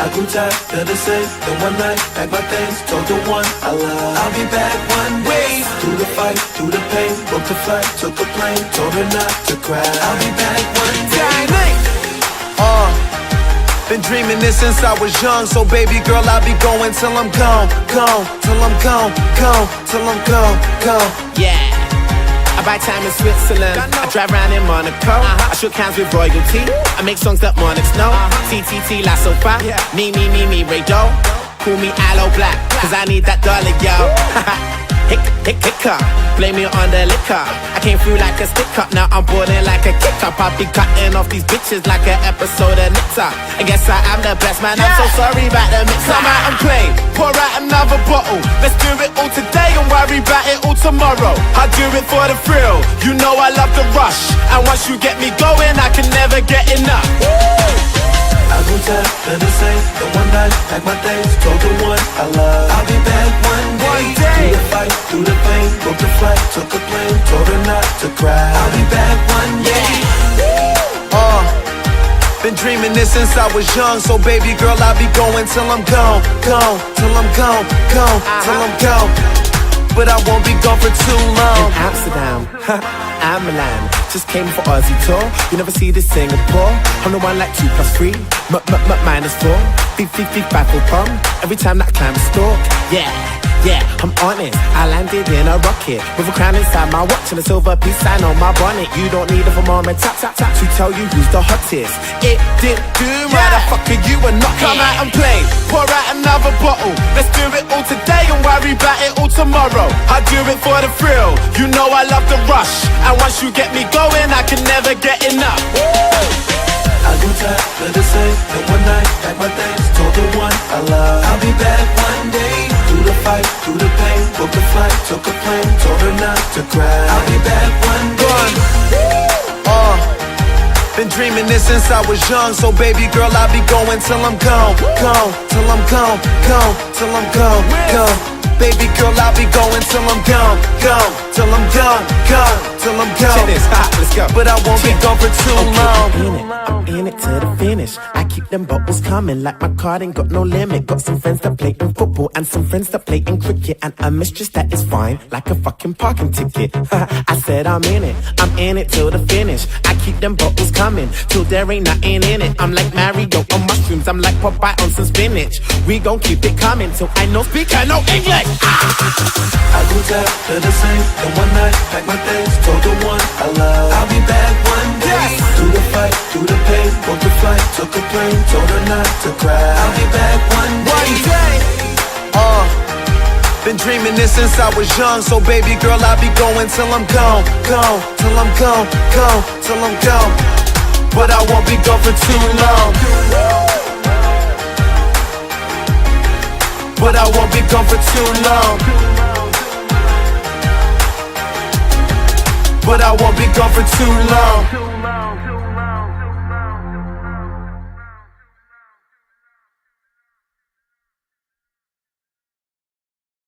I grew tired of the same. Then one night, packed my things, told the one I love I'll be back one day. Through the fight, through the pain, booked a flight, took a plane, told her not to cry. I'll be back one day. Been dreaming this since I was young, so baby girl, I'll be going till I'm gone, gone, till I'm gone, gone, till I'm gone, gone. Yeah. I buy time in Switzerland, I drive around in Monaco, I shook hands with royalty, I make songs that monarchs know, TTT La Sofa, me, Ray Doe, call me Aloe Black, cause I need that dollar, yo. Hiccup, blame me on the liquor, I came through like a stick up, now I'm boarding like a kick up, I'll be cutting off these bitches like an episode of Nipsa. I guess I am the best man, I'm so sorry about the mix. Come out and play, pour out another bottle, let's do it all today and worry about it all tomorrow. I do it for the thrill, you know I love the rush, and once you get me going, I can never get enough. I grew tired of the same. Then one night, packed my things, told the one I love I'll be back one day. Through the fight, through the pain, booked a flight, took a plane, told her not to cry. I'll be back one day. Been dreaming this since I was young, so baby girl, I'll be going till I'm gone, gone, till I'm gone, gone, till I'm gone. But I won't be gone for too long. In Amsterdam, I'm Milan, just came for Aussie tour. You never see this Singapore. I'm the one like 2 + 3, minus 4. Beep, battle pump. Every time that I climb a stalk, yeah, I'm honest. I landed in a rocket with a crown inside my watch and a silver peace sign on my bonnet. You don't need a thermometer to tell you who's the hottest. It didn't do right, I fucking you and not come out and play. Pour out another bottle, let's do it all today and worry about it all tomorrow. I do it for the thrill, you know I love the rush, and once you get me going, I can never get enough. I grew tired of the same. Then one night, packed my things, told the one I love I'll be back one day. Through the fight, through the pain, booked a flight, took a plane, told her not to cry. I'll be back one day. Been dreaming this since I was young, so baby girl, I'll be going till I'm gone, gone, till I'm gone, gone, till I'm gone, gone. Baby girl, I'll be going till I'm gone, gone, till I'm gone, gone, till I'm gone. Check this, let's go. But I won't be gone for too long. I'm in it to the finish. I keep them bottles coming like my card ain't got no limit. Got some friends that play in football and some friends that play in cricket, and a mistress that is fine like a fucking parking ticket. I said I'm in it till the finish. I keep them bottles coming till there ain't nothing in it. I'm like Mario on mushrooms, I'm like Popeye on some spinach. We gon' keep it coming till I no speak, I know English. I grew tired of the same. Then one night, packed my things, told the one I love I'll be back one day. Through the fight, through the pain, booked a flight, took a plane, told her not to cry. I'll be back one day. Been dreaming this since I was young, so baby girl, I'll be going till I'm gone, gone, till I'm gone, gone, till I'm gone. But I won't be gone for too long. But I won't be gone for too long. But I won't be gone for too long.